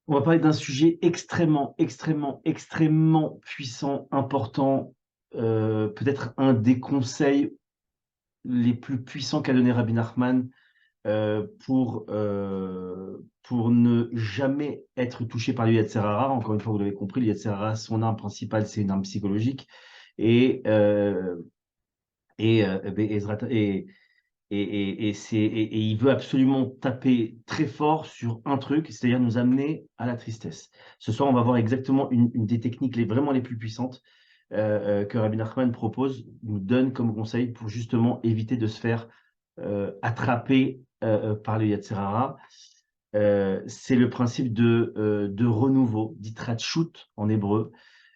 On va parler d'un sujet extrêmement, extrêmement, extrêmement puissant, important, peut-être un des conseils les plus puissants qu'a donné Rabbi Nachman pour ne jamais être touché par le Yetzer Hara. Encore une fois, vous l'avez compris, le Yetzer Hara, son arme principale, c'est une arme psychologique. Et, euh, et il veut absolument taper très fort sur un truc, c'est-à-dire nous amener à la tristesse. Ce soir, on va voir exactement une des techniques vraiment les plus puissantes que Rabbi Nachman propose, nous donne comme conseil pour justement éviter de se faire attraper par le Yetzer Hara. C'est le principe de renouveau, d'itratshut en hébreu.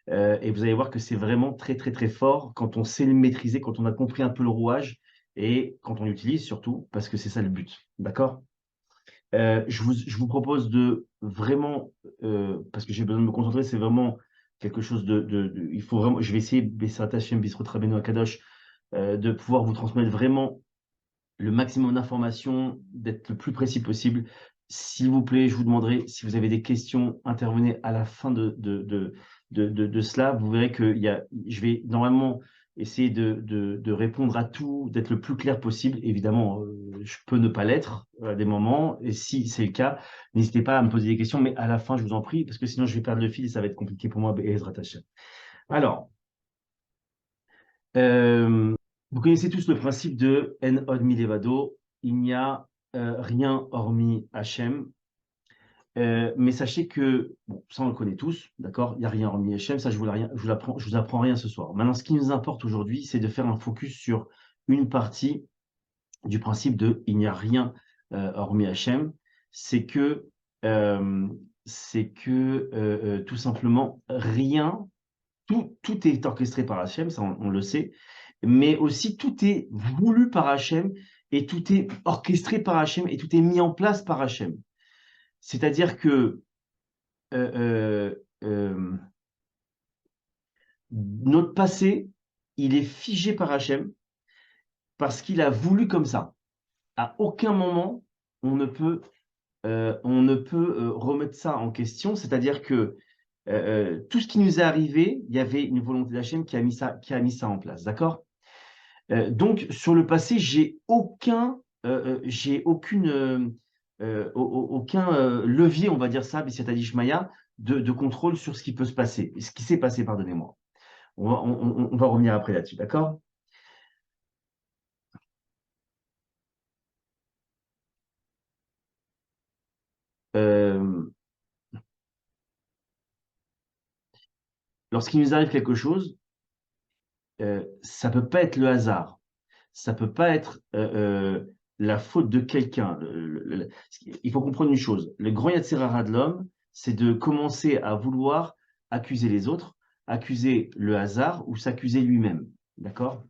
Et vous allez voir que c'est vraiment très, très, très fort quand on sait le maîtriser, quand on a compris un peu le rouage et quand on l'utilise surtout, parce que c'est ça le but. D'accord? Je vous propose de vraiment, parce que j'ai besoin de me concentrer, c'est vraiment quelque chose il faut vraiment, je vais essayer, Bessrat Hashem, Bisrot Rabbeinu Akadosh, de pouvoir vous transmettre vraiment le maximum d'informations, d'être le plus précis possible. S'il vous plaît, je vous demanderai si vous avez des questions, intervenez à la fin de cela. Vous verrez que je vais normalement essayer de répondre à tout, d'être le plus clair possible. Évidemment, je peux ne pas l'être à des moments, et si c'est le cas, n'hésitez pas à me poser des questions, mais à la fin, je vous en prie, parce que sinon je vais perdre le fil et ça va être compliqué pour moi, Ezrat Hashem. Alors, euh, vous connaissez tous le principe de En od milevado, il n'y a rien hormis Hachem. Mais sachez que, bon, ça on le connaît tous, d'accord, il n'y a rien hormis Hachem, ça je vous apprends rien ce soir. Maintenant, ce qui nous importe aujourd'hui, c'est de faire un focus sur une partie du principe de il n'y a rien hormis Hachem. C'est que, euh, tout simplement rien, tout est orchestré par Hachem, ça on le sait, mais aussi tout est voulu par Hachem et tout est orchestré par Hachem et tout est mis en place par Hachem. C'est-à-dire que euh, euh, euh, notre passé, il est figé par Hachem parce qu'il a voulu comme ça. À aucun moment, on ne peut, remettre ça en question. C'est-à-dire que tout ce qui nous est arrivé, il y avait une volonté d'Hachem qui a mis ça en place. D'accord? Donc, sur le passé, aucun levier, on va dire ça, B'siata Dishmaya, de contrôle sur ce qui peut se passer, ce qui s'est passé, pardonnez-moi. On va revenir après là-dessus, d'accord? Euh, Lorsqu'il nous arrive quelque chose, ça peut pas être le hasard, ça peut pas être la faute de quelqu'un. Il faut comprendre une chose, le grand Yatsirara de l'homme, c'est de commencer à vouloir accuser les autres, accuser le hasard ou s'accuser lui-même. D'accord?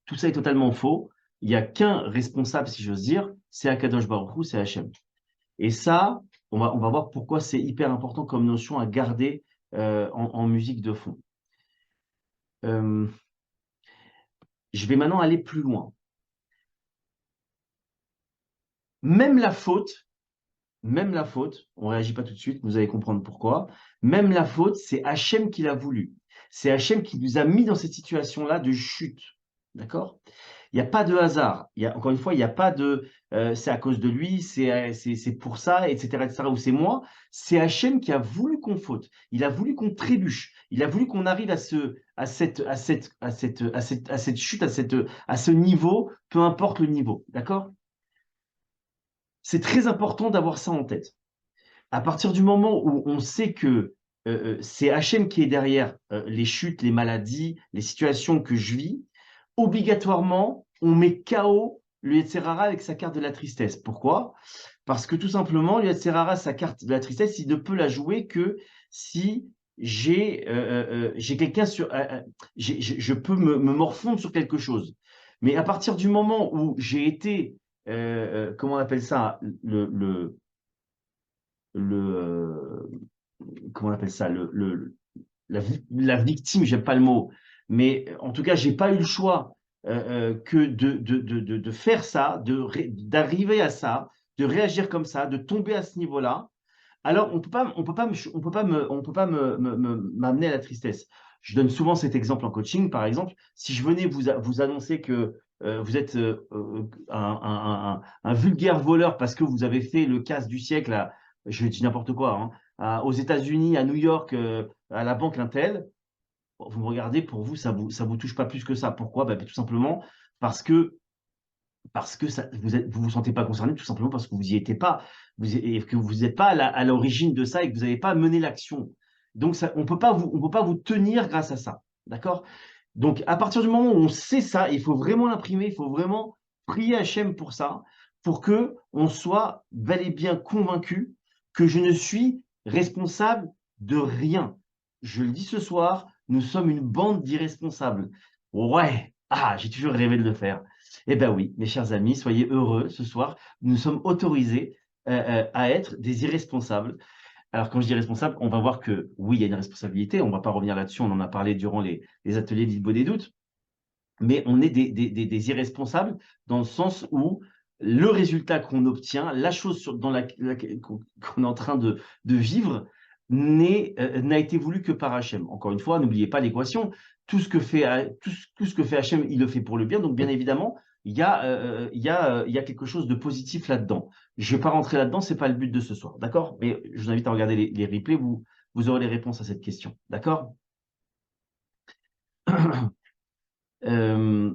Tout ça est totalement faux. Il n'y a qu'un responsable, si j'ose dire, c'est Akadosh Baruch Hu, c'est Hachem. Et ça, on va voir pourquoi c'est hyper important comme notion à garder en musique de fond. Euh, je vais maintenant aller plus loin. Même la faute, Même la faute, on ne réagit pas tout de suite, vous allez comprendre pourquoi. Même la faute, c'est Hachem qui l'a voulu. C'est Hachem qui nous a mis dans cette situation-là de chute. D'accord? Il n'y a pas de hasard. Encore une fois, il n'y a pas de c'est à cause de lui, c'est pour ça, etc., etc., ou c'est moi. C'est Hachem qui a voulu qu'on faute. Il a voulu qu'on trébuche. Il a voulu qu'on arrive à cette chute, à ce niveau, peu importe le niveau. D'accord? C'est très important d'avoir ça en tête. À partir du moment où on sait que c'est Hachem qui est derrière les chutes, les maladies, les situations que je vis, obligatoirement, on met KO le Yetzirara avec sa carte de la tristesse. Pourquoi? Parce que tout simplement, le Yetzirara, sa carte de la tristesse, il ne peut la jouer que si j'ai quelqu'un je peux me morfondre sur quelque chose. Mais à partir du moment où j'ai été, comment on appelle ça, le comment on appelle ça, la victime, j'aime pas le mot, mais en tout cas, j'ai pas eu le choix que de faire ça, d'arriver à ça, de réagir comme ça, de tomber à ce niveau-là. alors on peut pas m'amener à la tristesse. Je donne souvent cet exemple en coaching, par exemple. Si je venais vous annoncer que vous êtes un vulgaire voleur parce que vous avez fait le casse du siècle, je dis n'importe quoi, hein, aux États-Unis, à New York, à la banque Intel, vous me regardez, pour vous, ça vous touche pas plus que ça. Pourquoi? Bah, tout simplement parce que vous vous sentez pas concerné, tout simplement parce que vous y étiez pas, et que vous n'êtes pas à l'origine de ça et que vous n'avez pas mené l'action. Donc ça, on peut pas vous tenir grâce à ça, d'accord? Donc à partir du moment où on sait ça, il faut vraiment l'imprimer, il faut vraiment prier Hachem pour ça, pour que on soit bel et bien convaincu que je ne suis responsable de rien. Je le dis ce soir, nous sommes une bande d'irresponsables. Ouais, j'ai toujours rêvé de le faire. Eh bien oui, mes chers amis, soyez heureux ce soir. Nous sommes autorisés à être des irresponsables. Alors, quand je dis responsable, on va voir que oui, il y a une responsabilité. On ne va pas revenir là-dessus. On en a parlé durant les ateliers d'Ilbo des doutes. Mais on est des irresponsables dans le sens où le résultat qu'on obtient, la chose qu'on est en train de vivre, n'a été voulu que par Hachem. Encore une fois, n'oubliez pas l'équation. Tout ce que fait Hachem, il le fait pour le bien. Donc, bien évidemment, il y a quelque chose de positif là-dedans. Je ne vais pas rentrer là-dedans, ce n'est pas le but de ce soir. D'accord? Mais je vous invite à regarder les replays, vous aurez les réponses à cette question. D'accord? Euh,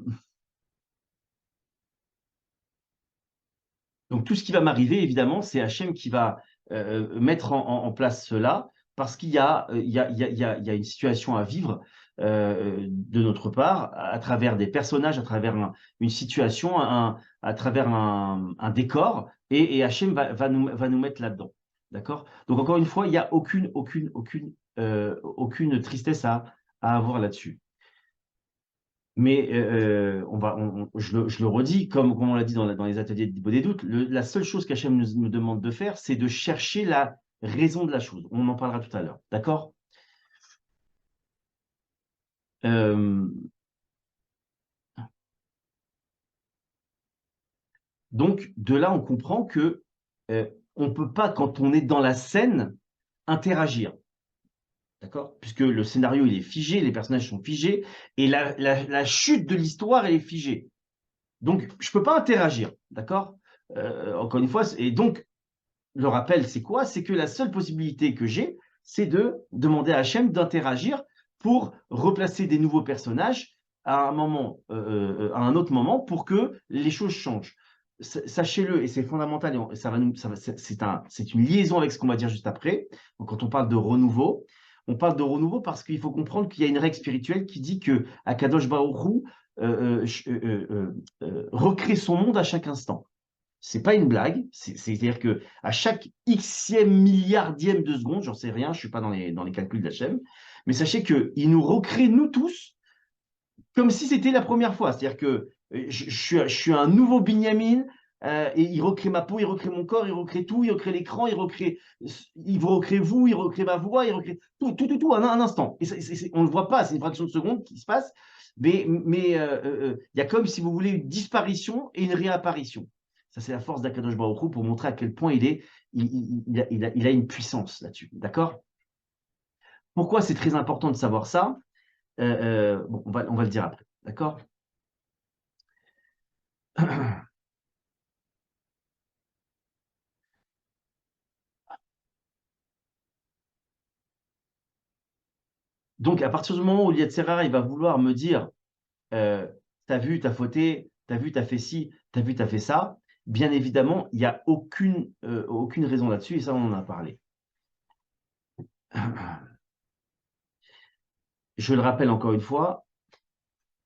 Donc tout ce qui va m'arriver, évidemment, c'est Hachem qui va mettre en place cela, parce qu'il y a, il y a une situation à vivre de notre part, à travers des personnages, à travers une situation, à travers un décor, et Hachem va nous mettre là-dedans. D'accord? Donc encore une fois, il n'y a aucune tristesse à avoir là-dessus. Mais je le redis, comme on l'a dit dans les ateliers de des doutes, la seule chose qu'Hachem nous demande de faire, c'est de chercher la raison de la chose. On en parlera tout à l'heure. D'accord? Euh, donc, de là, on comprend que on ne peut pas, quand on est dans la scène, interagir. D'accord? Puisque le scénario, il est figé, les personnages sont figés, et la chute de l'histoire, elle est figée. Donc, je ne peux pas interagir. D'accord? Encore une fois, et donc, le rappel, c'est quoi? C'est que la seule possibilité que j'ai, c'est de demander à Hachem d'interagir pour replacer des nouveaux personnages à un autre moment pour que les choses changent. Sachez-le, et c'est fondamental, et c'est une liaison avec ce qu'on va dire juste après. Donc, quand on parle de renouveau parce qu'il faut comprendre qu'il y a une règle spirituelle qui dit que Akadosh Baruch Hu recrée son monde à chaque instant. C'est pas une blague, c'est-à-dire que à chaque xème milliardième de seconde, j'en sais rien, je suis pas dans les calculs d'Hachem, mais sachez qu'il nous recrée, nous tous, comme si c'était la première fois. C'est-à-dire que je suis un nouveau Binyamin, et il recrée ma peau, il recrée mon corps, il recrée tout, il recrée l'écran, il vous recrée vous, il recrée ma voix, il recrée tout, en un instant. Et on ne le voit pas, c'est une fraction de seconde qui se passe, mais il y a comme, si vous voulez, une disparition et une réapparition. Ça, c'est la force d'Akadosh Baruch Hu pour montrer à quel point il a une puissance là-dessus. D'accord? Pourquoi c'est très important de savoir ça? Bon, on va le dire après. D'accord? Donc, à partir du moment où l'Yetzirah, il va vouloir me dire, t'as vu, t'as fauté, t'as vu, t'as fait ci, t'as vu, t'as fait ça, bien évidemment, il n'y a aucune raison là-dessus, et ça, on en a parlé. Je le rappelle encore une fois,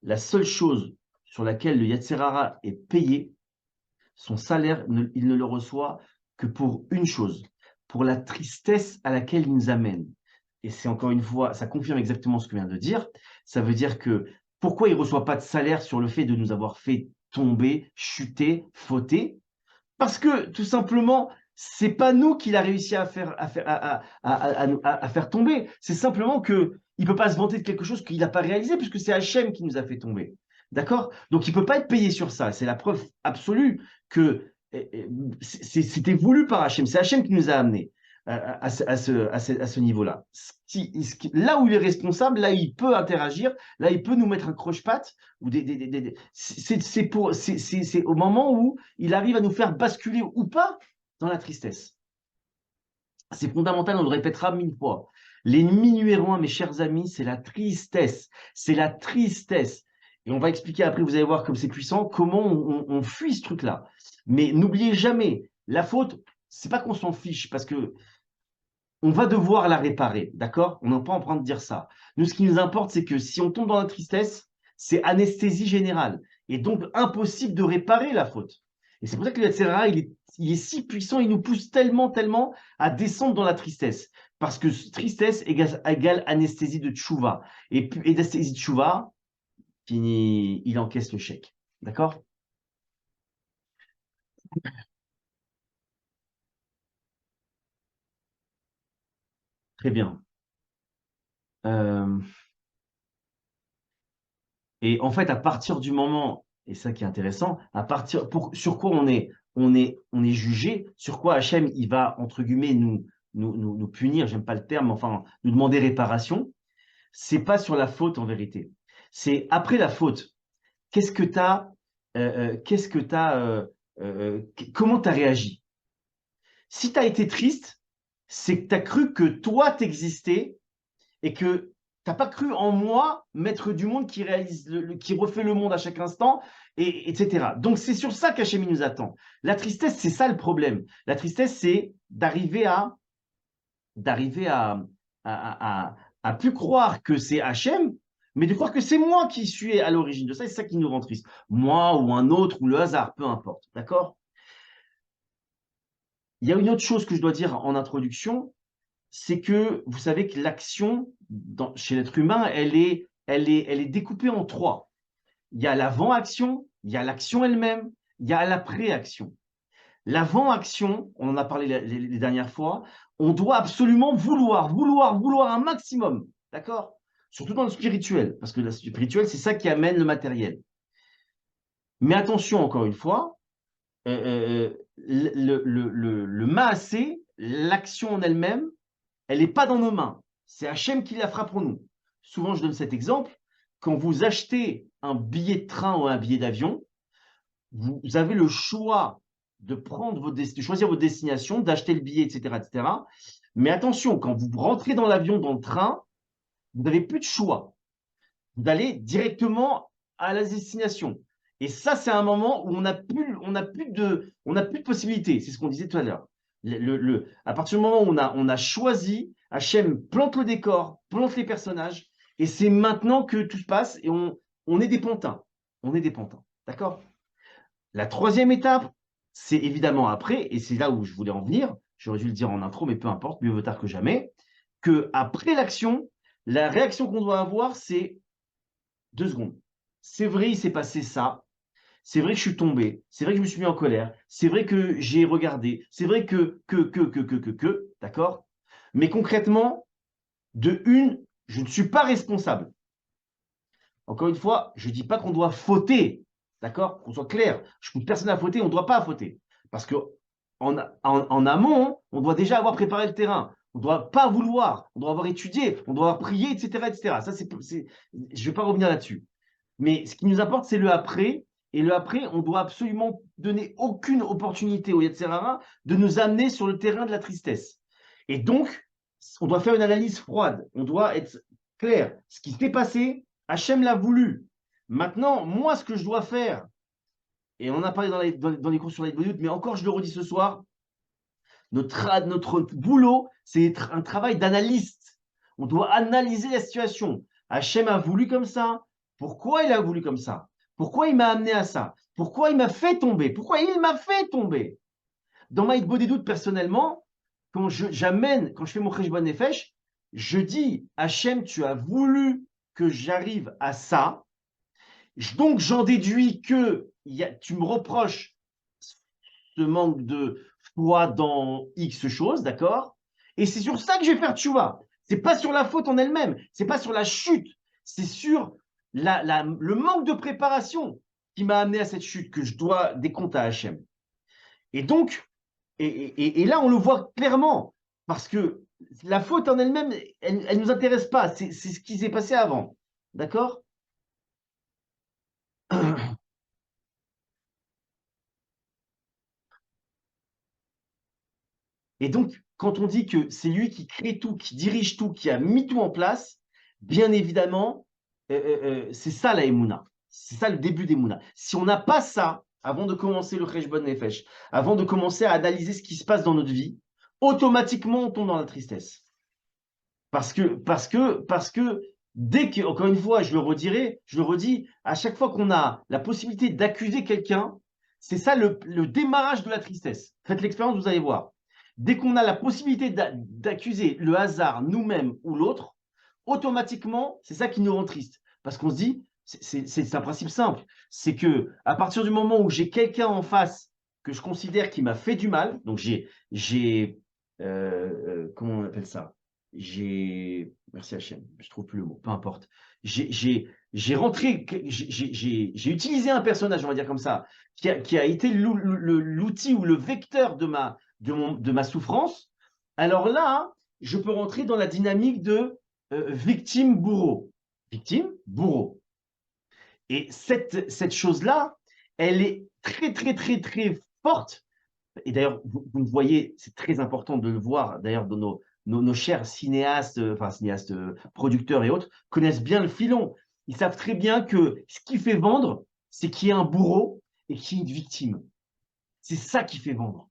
la seule chose sur laquelle le Yetzirah est payé, son salaire, il ne le reçoit que pour une chose, pour la tristesse à laquelle il nous amène. Et c'est encore une fois, ça confirme exactement ce que je viens de dire. Ça veut dire que pourquoi il ne reçoit pas de salaire sur le fait de nous avoir fait tomber, chuter, fauter? Parce que tout simplement, c'est pas nous qu'il a réussi à faire tomber. C'est simplement que il peut pas se vanter de quelque chose qu'il n'a pas réalisé, puisque c'est Hachem qui nous a fait tomber. D'accord? Donc il peut pas être payé sur ça. C'est la preuve absolue que c'était voulu par Hachem. C'est Hachem qui nous a amenés. à ce niveau-là. Là où il est responsable, là il peut interagir, là il peut nous mettre un croche-patte, ou c'est au moment où il arrive à nous faire basculer ou pas dans la tristesse. C'est fondamental, on le répétera 1000 fois. L'ennemi numéro un, mes chers amis, c'est la tristesse. C'est la tristesse. Et on va expliquer après, vous allez voir comme c'est puissant, comment on fuit ce truc-là. Mais n'oubliez jamais, la faute, c'est pas qu'on s'en fiche, parce que on va devoir la réparer, d'accord? On n'a pas en train de dire ça. Nous, ce qui nous importe, c'est que si on tombe dans la tristesse, c'est anesthésie générale. Et donc, impossible de réparer la faute. Et c'est pour ça que le Yetzirah, il est si puissant, il nous pousse tellement, tellement à descendre dans la tristesse. Parce que tristesse égale anesthésie de tchouva. Et anesthésie de tchouva, il encaisse le chèque. D'accord? Très bien. Euh, Et en fait, à partir du moment, et ça qui est intéressant, sur quoi on est jugé, sur quoi Hachem, il va, entre guillemets, nous punir, j'aime pas le terme, enfin, nous demander réparation, c'est pas sur la faute en vérité. C'est après la faute, qu'est-ce que tu as, comment tu as réagi? Si tu as été triste, c'est que tu as cru que toi, t'existais et que tu n'as pas cru en moi, maître du monde qui réalise, qui refait le monde à chaque instant, etc. Donc c'est sur ça qu'Hachem nous attend. La tristesse, c'est ça le problème. La tristesse, c'est d'arriver à plus croire que c'est Hachem, mais de croire que c'est moi qui suis à l'origine de ça, et c'est ça qui nous rend triste. Moi ou un autre ou le hasard, peu importe. D'accord? Il y a une autre chose que je dois dire en introduction, c'est que vous savez que l'action chez l'être humain, elle est découpée en trois. Il y a l'avant-action, il y a l'action elle-même, il y a l'après-action. L'avant-action, on en a parlé les dernières fois, on doit absolument vouloir un maximum. D'accord? Surtout dans le spirituel, parce que le spirituel, c'est ça qui amène le matériel. Mais attention, encore une fois, le maasé, l'action en elle-même, elle n'est pas dans nos mains. C'est Hachem qui la fera pour nous. Souvent, je donne cet exemple. Quand vous achetez un billet de train ou un billet d'avion, vous avez le choix de choisir votre destination, d'acheter le billet, etc., etc. Mais attention, quand vous rentrez dans l'avion, dans le train, vous n'avez plus de choix. Vous allez directement à la destination. Et ça, c'est un moment où on n'a plus de possibilités. C'est ce qu'on disait tout à l'heure. À partir du moment où on a choisi, Hachem plante le décor, plante les personnages, et c'est maintenant que tout se passe et on est des pantins. On est des pantins. D'accord? La troisième étape, c'est évidemment après, et c'est là où je voulais en venir, j'aurais dû le dire en intro, mais peu importe, mieux vaut tard que jamais, que après l'action, la réaction qu'on doit avoir, c'est 2 secondes. C'est vrai, il s'est passé ça. C'est vrai que je suis tombé. C'est vrai que je me suis mis en colère. C'est vrai que j'ai regardé. C'est vrai d'accord? Mais concrètement, de une, je ne suis pas responsable. Encore une fois, je ne dis pas qu'on doit fauter, d'accord? Qu'on soit clair. Je ne pousse personne à fauter, on ne doit pas fauter. Parce que en amont, on doit déjà avoir préparé le terrain. On ne doit pas vouloir, on doit avoir étudié, on doit avoir prié, etc., etc. Ça, je ne vais pas revenir là-dessus. Mais ce qui nous importe, c'est le après. Et le après, on doit absolument donner aucune opportunité au Yetzirah de nous amener sur le terrain de la tristesse. Et donc, on doit faire une analyse froide. On doit être clair. Ce qui s'est passé, Hachem l'a voulu. Maintenant, moi, ce que je dois faire, et on en a parlé dans les cours sur la mais encore, je le redis ce soir, notre boulot, c'est un travail d'analyste. On doit analyser la situation. Hachem a voulu comme ça. Pourquoi il a voulu comme ça? Pourquoi il m'a amené à ça? Pourquoi il m'a fait tomber? Pourquoi il m'a fait tomber? Dans Maït des doutes, personnellement, quand je fais mon Cheshbon Nefesh, je dis Hachem, tu as voulu que j'arrive à ça. Donc, j'en déduis que tu me reproches ce manque de foi dans X choses, d'accord? Et c'est sur ça que je vais faire tchouva. C'est pas sur la faute en elle-même, c'est pas sur la chute, c'est sur le manque de préparation qui m'a amené à cette chute que je dois des comptes à Hachem. Et donc, et là, on le voit clairement. Parce que la faute en elle-même, elle ne nous intéresse pas. C'est ce qui s'est passé avant. D'accord? Et donc, quand on dit que c'est lui qui crée tout, qui dirige tout, qui a mis tout en place, bien évidemment, c'est ça la Emouna. C'est ça le début d'Emouna. Si on n'a pas ça, avant de commencer le Cheshbon Nefesh, avant de commencer à analyser ce qui se passe dans notre vie, automatiquement, on tombe dans la tristesse. Parce que dès que, encore une fois, je le redirai, je le redis, à chaque fois qu'on a la possibilité d'accuser quelqu'un, c'est ça le démarrage de la tristesse. Faites l'expérience, vous allez voir. Dès qu'on a la possibilité d'accuser le hasard, nous-mêmes ou l'autre, automatiquement, c'est ça qui nous rend triste. Parce qu'on se dit, c'est un principe simple, c'est que à partir du moment où j'ai quelqu'un en face que je considère qui m'a fait du mal, donc comment on appelle ça? Merci Hachem, je trouve plus le mot, peu importe. J'ai rentré, j'ai utilisé un personnage, on va dire comme ça, qui a été l'outil ou le vecteur de ma souffrance. Alors là, je peux rentrer dans la dynamique de victime-bourreau. Victime-bourreau. Et cette chose-là, elle est très, très, très, très forte. Et d'ailleurs, vous le voyez, c'est très important de le voir, d'ailleurs, dans nos chers cinéastes, enfin cinéastes, producteurs et autres, connaissent bien le filon. Ils savent très bien que ce qui fait vendre, c'est qu'il y ait un bourreau et qu'il y ait une victime. C'est ça qui fait vendre.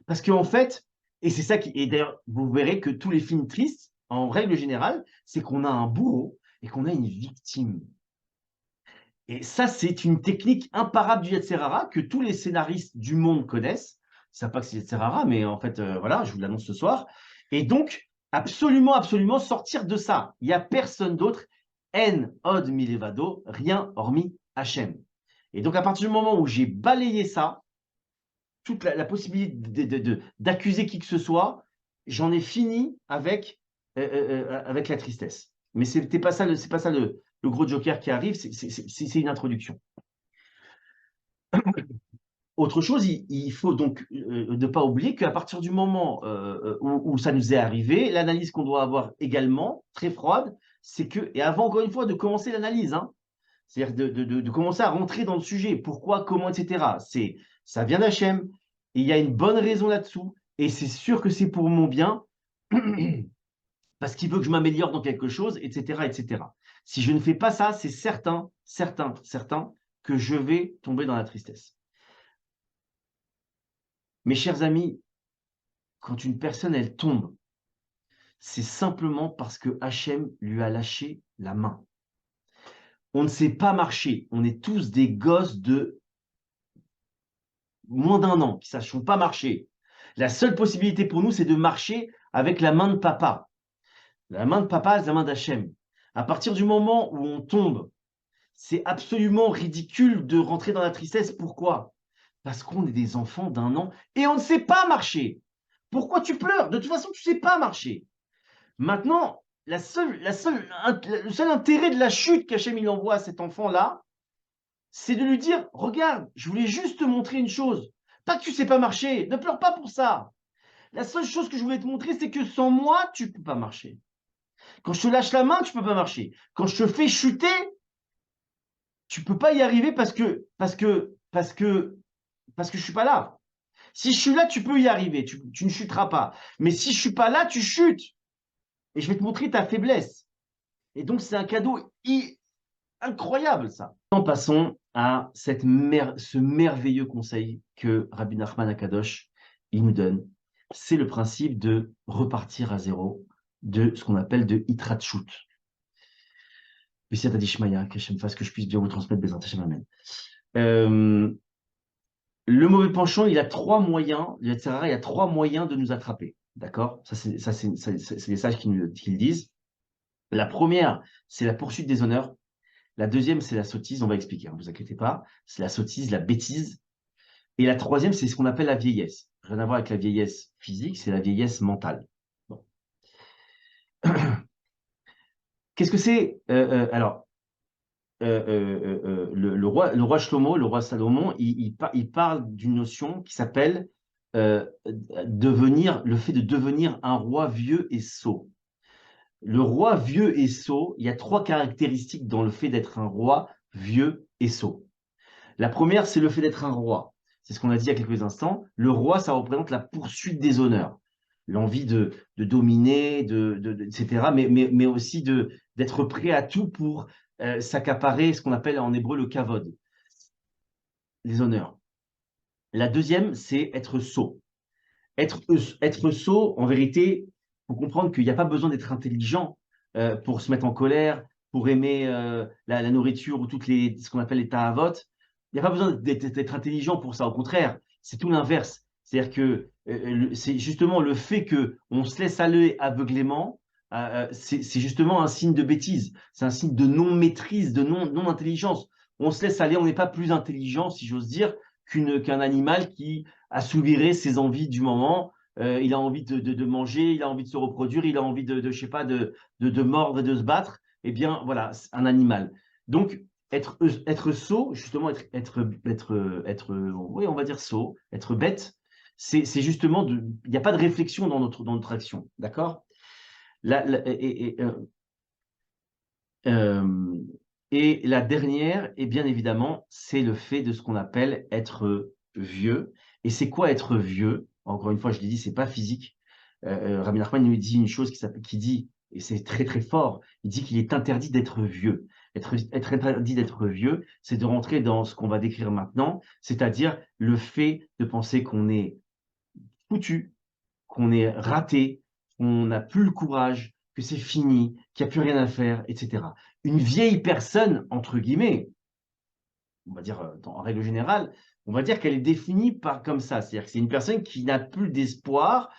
Parce qu'en fait, et c'est ça qui. Et d'ailleurs, vous verrez que tous les films tristes, en règle générale, c'est qu'on a un bourreau et qu'on a une victime. Et ça, c'est une technique imparable du Yetzer Hara que tous les scénaristes du monde connaissent. Ils ne savent pas que c'est Yetzer Hara, mais en fait, voilà, je vous l'annonce ce soir. Et donc, absolument, absolument sortir de ça. Il n'y a personne d'autre. En od milevado, rien hormis Hachem. Et donc, à partir du moment où j'ai balayé ça, toute la possibilité d'accuser qui que ce soit, j'en ai fini avec la tristesse. Mais c'est pas ça, c'est pas ça le gros joker qui arrive, c'est une introduction. Autre chose, il faut donc ne pas oublier qu'à partir du moment où ça nous est arrivé, l'analyse qu'on doit avoir également, très froide, c'est que, et avant encore une fois de commencer l'analyse, hein, c'est-à-dire de commencer à rentrer dans le sujet, pourquoi, comment, etc. Ça vient d'Hachem, il y a une bonne raison là-dessous, et c'est sûr que c'est pour mon bien, parce qu'il veut que je m'améliore dans quelque chose, etc., etc. Si je ne fais pas ça, c'est certain, certain, certain que je vais tomber dans la tristesse. Mes chers amis, quand une personne, elle tombe, c'est simplement parce que Hachem lui a lâché la main. On ne sait pas marcher. On est tous des gosses de moins d'un an qui ne sachent pas marcher. La seule possibilité pour nous, c'est de marcher avec la main de papa. La main de papa, c'est la main d'Hachem. À partir du moment où on tombe, c'est absolument ridicule de rentrer dans la tristesse. Pourquoi? Parce qu'on est des enfants d'un an et on ne sait pas marcher. Pourquoi tu pleures? De toute façon, tu ne sais pas marcher. Maintenant, le seul intérêt de la chute qu'Hachem il envoie à cet enfant-là, c'est de lui dire, regarde, je voulais juste te montrer une chose. Pas que tu ne sais pas marcher, ne pleure pas pour ça. La seule chose que je voulais te montrer, c'est que sans moi, tu ne peux pas marcher. Quand je te lâche la main, tu ne peux pas marcher. Quand je te fais chuter, tu ne peux pas y arriver parce que je suis pas là. Si je suis là, tu peux y arriver, tu ne chuteras pas. Mais si je suis pas là, tu chutes. Et je vais te montrer ta faiblesse. Et donc, c'est un cadeau incroyable, ça. Passons à ce merveilleux conseil que Rabbi Nachman Akadosh il nous donne. C'est le principe de repartir à zéro, de ce qu'on appelle de Hitratshut. B'siyata d'Ishmaya, qu'Hachem fasse que je puisse bien vous transmettre Bezrat Hashem, amen. Le mauvais penchant, il a trois moyens, il y a trois moyens de nous attraper. D'accord? Ça, c'est les sages qui le disent. La première, c'est la poursuite des honneurs. La deuxième, c'est la sottise, on va expliquer, ne vous inquiétez pas. C'est la sottise, la bêtise. Et la troisième, c'est ce qu'on appelle la vieillesse. Rien à voir avec la vieillesse physique, c'est la vieillesse mentale. Bon. Qu'est-ce que c'est alors, le roi Shlomo, le roi Salomon, il parle d'une notion qui s'appelle le fait de devenir un roi vieux et sot. Le roi vieux et sot, il y a trois caractéristiques dans le fait d'être un roi vieux et sot. La première, c'est le fait d'être un roi. C'est ce qu'on a dit il y a quelques instants. Le roi, ça représente la poursuite des honneurs, l'envie de dominer, etc., mais aussi d'être prêt à tout pour s'accaparer ce qu'on appelle en hébreu le kavod, les honneurs. La deuxième, c'est être sot. Être sot, en vérité, il faut comprendre qu'il n'y a pas besoin d'être intelligent pour se mettre en colère, pour aimer la nourriture ou ce qu'on appelle les ta'avot. Il n'y a pas besoin d'être intelligent pour ça. Au contraire, c'est tout l'inverse. C'est-à-dire que c'est justement le fait qu'on se laisse aller aveuglément, c'est justement un signe de bêtise. C'est un signe de non-maîtrise, de non-intelligence. On se laisse aller, on n'est pas plus intelligent, si j'ose dire, qu'un animal qui assouvirait ses envies du moment. Il a envie de manger, il a envie de se reproduire, il a envie je sais pas, de mordre et de se battre. Eh bien, voilà, c'est un animal. Donc, être sot, justement, oui, on va dire sot, être bête, c'est justement, il n'y a pas de réflexion dans notre action, d'accord? Euh, et la dernière, et bien évidemment, c'est le fait de ce qu'on appelle être vieux. Et c'est quoi être vieux? Encore une fois, je l'ai dit, c'est pas physique. Rabbi Nachman nous dit une chose qui dit, et c'est très très fort, il dit qu'il est interdit d'être vieux. Être interdit d'être vieux, c'est de rentrer dans ce qu'on va décrire maintenant, c'est-à-dire le fait de penser qu'on est foutu, qu'on est raté, qu'on n'a plus le courage, que c'est fini, qu'il n'y a plus rien à faire, etc. Une vieille personne, entre guillemets, on va dire en règle générale, on va dire qu'elle est définie par comme ça. C'est-à-dire que c'est une personne qui n'a plus d'espoir,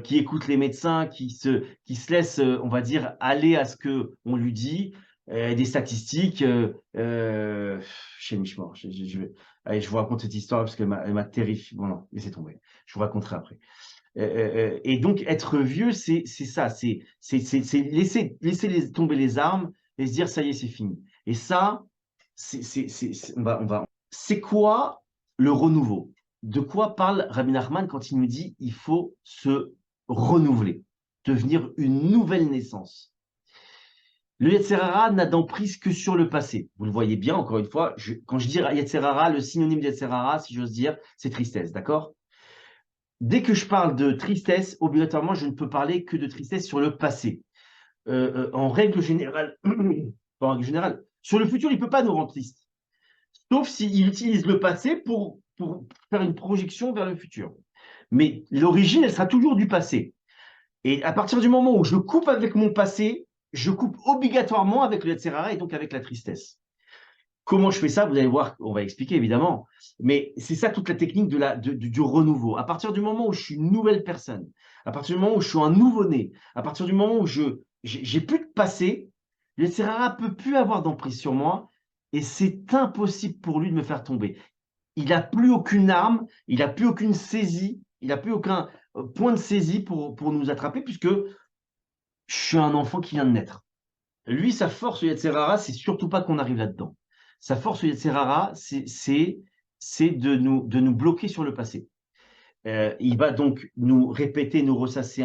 qui écoute les médecins, qui se laisse, on va dire, aller à ce qu'on lui dit, des statistiques. Chez Michemort, allez, je vous raconte cette histoire parce qu'elle m'a terrifié. Bon, non, laissez tomber. Je vous raconterai après. Et donc, être vieux, c'est ça, c'est laisser tomber les armes et se dire, ça y est, c'est fini. Et ça, c'est quoi le renouveau? De quoi parle Rabbi Nachman quand il nous dit, il faut se renouveler, devenir une nouvelle naissance? Le Yetzer Hara n'a d'emprise que sur le passé. Vous le voyez bien, encore une fois, quand je dis Yetzer Hara, le synonyme de Yetzer Hara, si j'ose dire, c'est tristesse, d'accord? Dès que je parle de tristesse, obligatoirement, je ne peux parler que de tristesse sur le passé. En règle générale, en règle générale, sur le futur, il ne peut pas nous rendre tristes. Sauf s'il utilise le passé pour faire une projection vers le futur. Mais l'origine, elle sera toujours du passé. Et à partir du moment où je coupe avec mon passé, je coupe obligatoirement avec le Yetzer Hara et donc avec la tristesse. Comment je fais ça? Vous allez voir, on va expliquer évidemment. Mais c'est ça toute la technique du renouveau. À partir du moment où je suis une nouvelle personne, à partir du moment où je suis un nouveau-né, à partir du moment où j'ai plus de passé, le Serrara peut plus avoir d'emprise sur moi et c'est impossible pour lui de me faire tomber. Il n'a plus aucune arme, il n'a plus aucune saisie, il n'a plus aucun point de saisie pour nous attraper puisque je suis un enfant qui vient de naître. Lui, sa force, au Yatsérara, c'est surtout pas qu'on arrive là-dedans. Sa force, au Yatsérara, c'est de nous bloquer sur le passé. Il va donc nous répéter, nous ressasser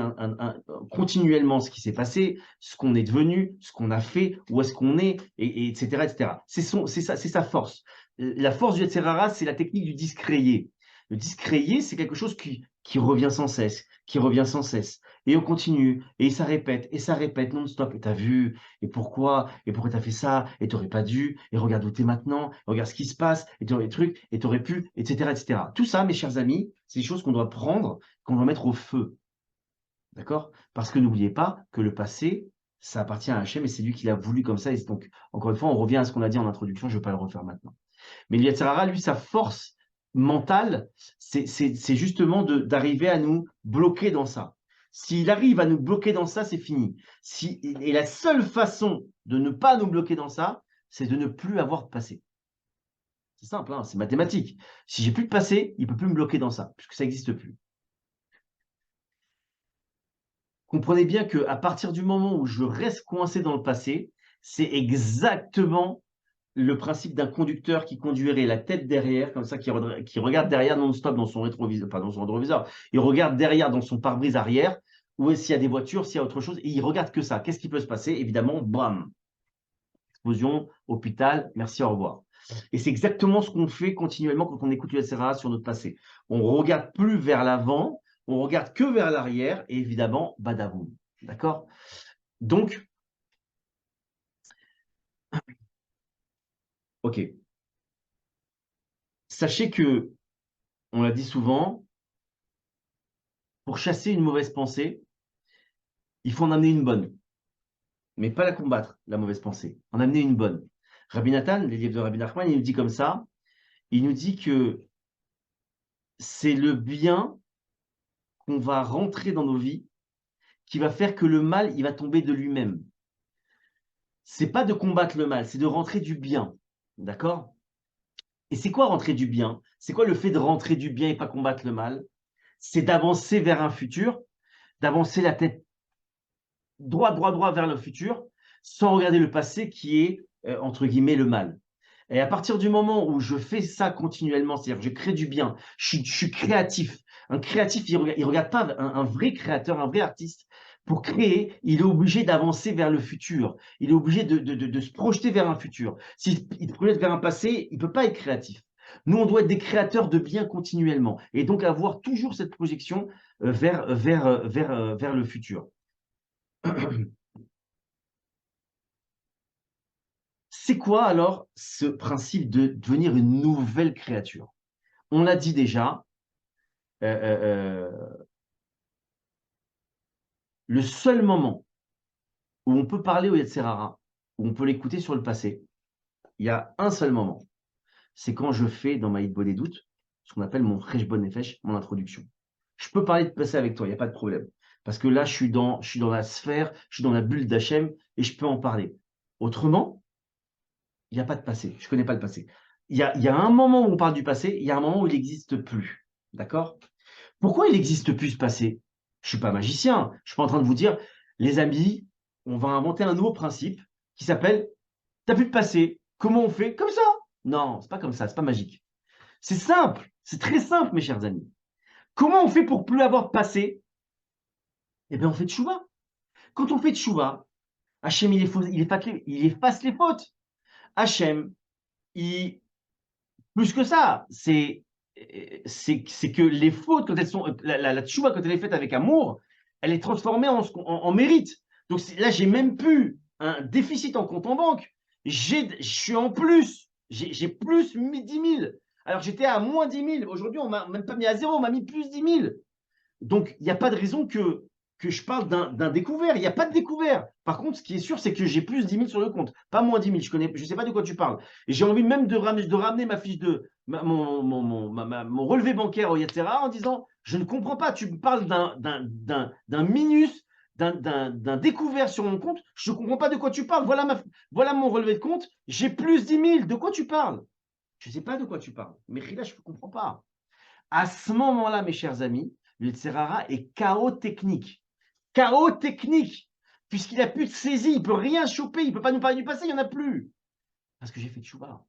continuellement ce qui s'est passé, ce qu'on est devenu, ce qu'on a fait, où est-ce qu'on est, etc., etc. C'est sa force. La force du Yatsérara, c'est la technique du disque rayé. Le disque rayé, c'est quelque chose qui revient sans cesse, qui revient sans cesse. Et on continue, et ça répète non-stop. Et t'as vu, et pourquoi t'as fait ça, et t'aurais pas dû, et regarde où t'es maintenant, et regarde ce qui se passe, et t'aurais des trucs, et t'aurais pu, etc., etc. Tout ça, mes chers amis, c'est des choses qu'on doit prendre, qu'on doit mettre au feu. D'accord? Parce que n'oubliez pas que le passé, ça appartient à Hachem et c'est lui qui l'a voulu comme ça. Et donc, encore une fois, on revient à ce qu'on a dit en introduction, je ne vais pas le refaire maintenant. Mais le Yetzer Hara, lui, sa force mentale, c'est justement d'arriver à nous bloquer dans ça. S'il arrive à nous bloquer dans ça, c'est fini. Et la seule façon de ne pas nous bloquer dans ça, c'est de ne plus avoir de passé. C'est simple, hein, c'est mathématique. Si j'ai plus de passé, il ne peut plus me bloquer dans ça, puisque ça n'existe plus. Comprenez bien qu'à partir du moment où je reste coincé dans le passé, c'est exactement le principe d'un conducteur qui conduirait la tête derrière, comme ça, qui regarde derrière non-stop dans son rétroviseur, pas dans son rétroviseur, il regarde derrière dans son pare-brise arrière, où est-ce s'il y a des voitures, s'il y a autre chose, et il regarde que ça. Qu'est-ce qui peut se passer? Évidemment, bam, explosion, hôpital, merci, au revoir. Et c'est exactement ce qu'on fait continuellement quand on écoute le SRA sur notre passé. On regarde plus vers l'avant, on regarde que vers l'arrière, et évidemment, badaboum. D'accord? Donc, ok. Sachez que, on l'a dit souvent, pour chasser une mauvaise pensée, il faut en amener une bonne, mais pas la combattre, la mauvaise pensée. En amener une bonne. Rabbi Nathan, les livres de Rabbi Nachman, il nous dit comme ça, il nous dit que c'est le bien qu'on va rentrer dans nos vies qui va faire que le mal, il va tomber de lui-même. C'est pas de combattre le mal, c'est de rentrer du bien. D'accord? Et c'est quoi rentrer du bien? C'est quoi le fait de rentrer du bien et pas combattre le mal? C'est d'avancer vers un futur, d'avancer la tête droit, droit, droit vers le futur, sans regarder le passé qui est, entre guillemets, le mal. Et à partir du moment où je fais ça continuellement, c'est-à-dire que je crée du bien, je suis créatif. Un créatif, il ne regarde pas un vrai créateur, un vrai artiste. Pour créer, il est obligé d'avancer vers le futur. Il est obligé de se projeter vers un futur. S'il se projette vers un passé, il ne peut pas être créatif. Nous, on doit être des créateurs de bien continuellement. Et donc avoir toujours cette projection vers le futur. C'est quoi alors ce principe de devenir une nouvelle créature? On l'a dit déjà, euh, le seul moment où on peut parler au Yetzer Hara, où on peut l'écouter sur le passé, il y a un seul moment. C'est quand je fais dans ma Hitbo des doutes, ce qu'on appelle mon Cheshbon Nefesh, mon introduction. Je peux parler de passé avec toi, il n'y a pas de problème. Parce que là, je suis dans la sphère, je suis dans la bulle d'Hachem et je peux en parler. Autrement, il n'y a pas de passé. Je ne connais pas le passé. Il y a un moment où on parle du passé, il y a un moment où il n'existe plus. D'accord? Pourquoi il n'existe plus ce passé? Je ne suis pas magicien. Je ne suis pas en train de vous dire, les amis, on va inventer un nouveau principe qui s'appelle t'as plus de passé. Comment on fait? Comme ça. Non, c'est pas comme ça, c'est pas magique. C'est simple, c'est très simple, mes chers amis. Comment on fait pour plus avoir de passé? Eh bien, on fait tchouva. Quand on fait tchouva, Hachem, il efface les fautes. Hachem, il, plus que ça, c'est que les fautes, quand elles sont, la tchouva, quand elle est faite avec amour, elle est transformée en mérite. Donc là, j'ai même plus un déficit en compte en banque. Je suis en plus. J'ai plus 10 000. Alors j'étais à moins 10 000. Aujourd'hui, on m'a même pas mis à zéro, on m'a mis plus 10 000. Donc, il n'y a pas de raison que je parle d'un découvert. Il n'y a pas de découvert. Par contre, ce qui est sûr, c'est que j'ai plus 10 000 sur le compte, pas moins 10 000. Je ne sais pas de quoi tu parles. Et j'ai envie même de ramener ma fiche mon relevé bancaire au Yetera en disant, je ne comprends pas, tu me parles d'un minus, d'un découvert sur mon compte, je ne comprends pas de quoi tu parles. Voilà mon relevé de compte, j'ai plus 10 000. De quoi tu parles? Je ne sais pas de quoi tu parles. Mais là, je ne comprends pas. À ce moment-là, mes chers amis, le Tserara est chaos technique. Chaos technique, puisqu'il n'a plus de saisie, il ne peut rien choper, il ne peut pas nous parler du passé, il n'y en a plus. Parce que j'ai fait tchouva.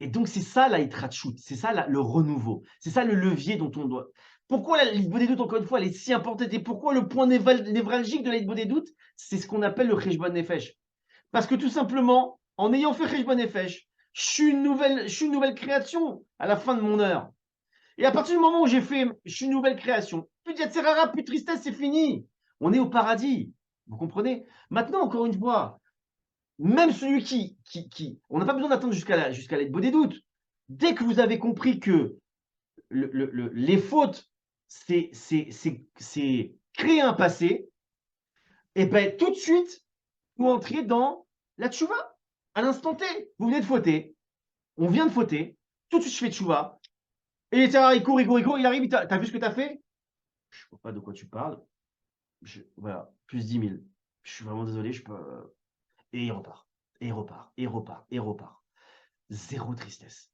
Et donc, c'est ça la Hitratchout, c'est ça le renouveau, c'est ça le levier dont on doit. Pourquoi la Ligue des doutes, encore une fois, elle est si importante et pourquoi le point névralgique de la Ligue des doutes, c'est ce qu'on appelle le Cheshbon Nefesh. Parce que tout simplement, en ayant fait Cheshbon Nefesh, je suis une nouvelle création à la fin de mon heure. Et à partir du moment où je suis une nouvelle création, plus de Yatzerara, plus de tristesse, c'est fini. On est au paradis. Vous comprenez? Maintenant, encore une fois, même celui on n'a pas besoin d'attendre jusqu'à l'aide des doutes. Dès que vous avez compris que les fautes, c'est créer un passé, et bien tout de suite, vous entrez dans la tchouva. À l'instant T, vous venez de fauter. On vient de fauter. Tout de suite, je fais tchouva. Et il court, il arrive, t'as vu ce que t'as fait? Je ne vois pas de quoi tu parles. Voilà, plus 10 000. Je suis vraiment désolé, je peux. Et il repart. Et il repart. Et il repart. Et il repart. Zéro tristesse.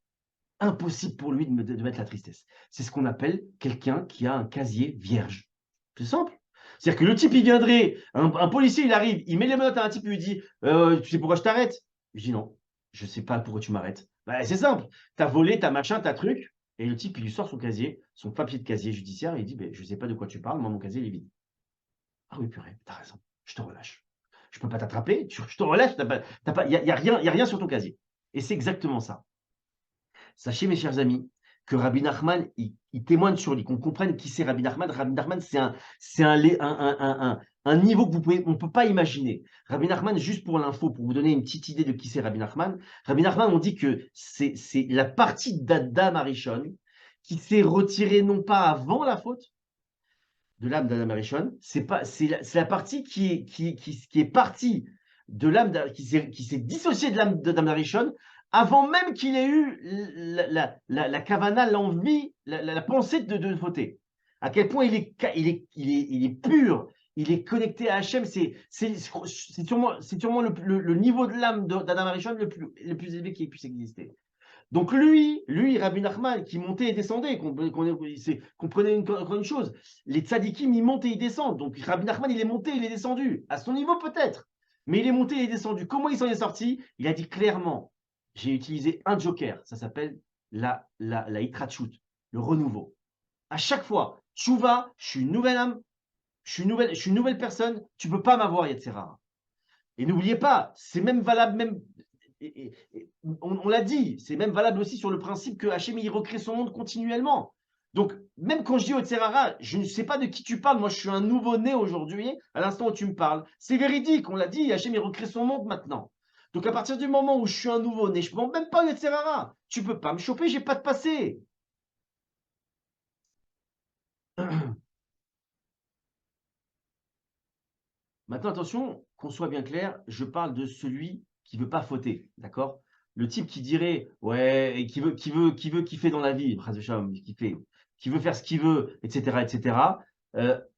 Impossible pour lui de mettre la tristesse. C'est ce qu'on appelle quelqu'un qui a un casier vierge. C'est simple. C'est-à-dire que le type, il viendrait, un policier, il arrive, il met les menottes à un type, il lui dit tu sais pourquoi je t'arrête? Je dis non, je ne sais pas pourquoi tu m'arrêtes. Bah, c'est simple, tu as volé, tu as machin, tu as truc. Et le type, il lui sort son casier, son papier de casier judiciaire, et il dit ben, je ne sais pas de quoi tu parles, moi, mon casier, il est vide. Ah oui, purée, t'as raison, je te relâche. Je peux pas t'attraper, je te relâche, y a rien sur ton casier. Et c'est exactement ça. Sachez, mes chers amis, que Rabbi Nachman, il témoigne sur lui, qu'on comprenne qui c'est Rabbi Nachman. Rabbi Nachman, c'est un niveau que on ne peut pas imaginer. Rabbi Nachman, juste pour l'info, pour vous donner une petite idée de qui c'est Rabbi Nachman, on dit que c'est la partie d'Adam Arishon qui s'est retirée non pas avant la faute, de l'âme d'Adam Arishon, c'est la partie qui est partie de l'âme, qui s'est dissociée de l'âme d'Adam Arishon avant même qu'il ait eu la kavana, l'envie, la pensée de fauter. À quel point il est pur, il est connecté à Hachem, c'est sûrement le niveau de l'âme d'Adam Arishon le plus élevé qui puisse exister. Donc lui, Rabbi Nachman, qui montait et descendait, comprenez encore une chose, les tzadikim, ils montent et ils descendent. Donc Rabbi Nachman, il est monté, il est descendu. À son niveau peut-être, mais il est monté, il est descendu. Comment il s'en est sorti? Il a dit clairement, j'ai utilisé un joker, ça s'appelle la hitrachut, le renouveau. À chaque fois, tchouva, je suis une nouvelle âme, je suis une nouvelle personne, tu ne peux pas m'avoir, Yetzerara. Et n'oubliez pas, c'est même valable, même on l'a dit, c'est même valable aussi sur le principe que Hachem, il recrée son monde continuellement. Donc, même quand je dis Otserara, je ne sais pas de qui tu parles. Moi, je suis un nouveau-né aujourd'hui, à l'instant où tu me parles. C'est véridique, on l'a dit, Hachem, il recrée son monde maintenant. Donc, à partir du moment où je suis un nouveau-né, je ne demande même pas Otserara. Tu ne peux pas me choper, je n'ai pas de passé. Maintenant, attention, qu'on soit bien clair, je parle de celui qui ne veut pas fauter, d'accord? Le type qui dirait, ouais, et qui veut kiffer dans la vie, qui veut faire ce qu'il veut, etc., etc.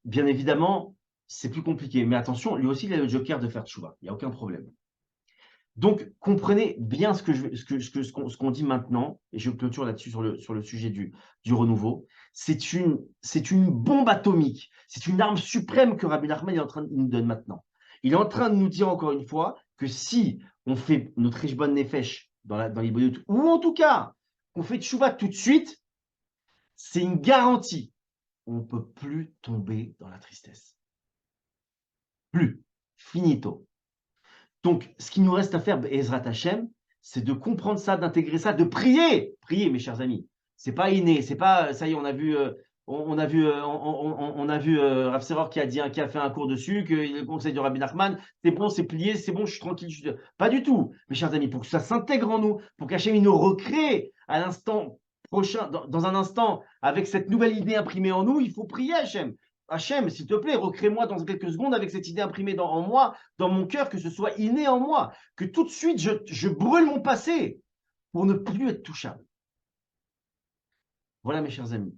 Bien évidemment, c'est plus compliqué. Mais attention, lui aussi, il a le joker de faire tchouva. Il n'y a aucun problème. Donc, comprenez bien ce qu'on dit maintenant, et je clôture là-dessus sur le sujet du renouveau. C'est une bombe atomique, c'est une arme suprême que Rabbi Nachman est en train de nous donner maintenant. Il est en train de nous dire encore une fois que si on fait notre Ishbon Nefesh dans l'Ibodut, ou en tout cas, on fait Tchouva tout de suite, c'est une garantie. On ne peut plus tomber dans la tristesse. Plus. Finito. Donc, ce qu'il nous reste à faire, Ezrat Hashem, c'est de comprendre ça, d'intégrer ça, de prier. Prier, mes chers amis. C'est pas inné, c'est pas, ça y est, on a vu, on a vu Rav Seror qui a fait un cours dessus, que le conseil de Rabbi Nachman, c'est bon, c'est plié, c'est bon, je suis tranquille. Pas du tout, mes chers amis, pour que ça s'intègre en nous, pour qu'Hachem nous recrée à l'instant prochain, dans un instant, avec cette nouvelle idée imprimée en nous, il faut prier Hachem. Hachem, s'il te plaît, recrée-moi dans quelques secondes avec cette idée imprimée en moi, dans mon cœur, que ce soit inné en moi, que tout de suite je brûle mon passé pour ne plus être touchable. Voilà, mes chers amis.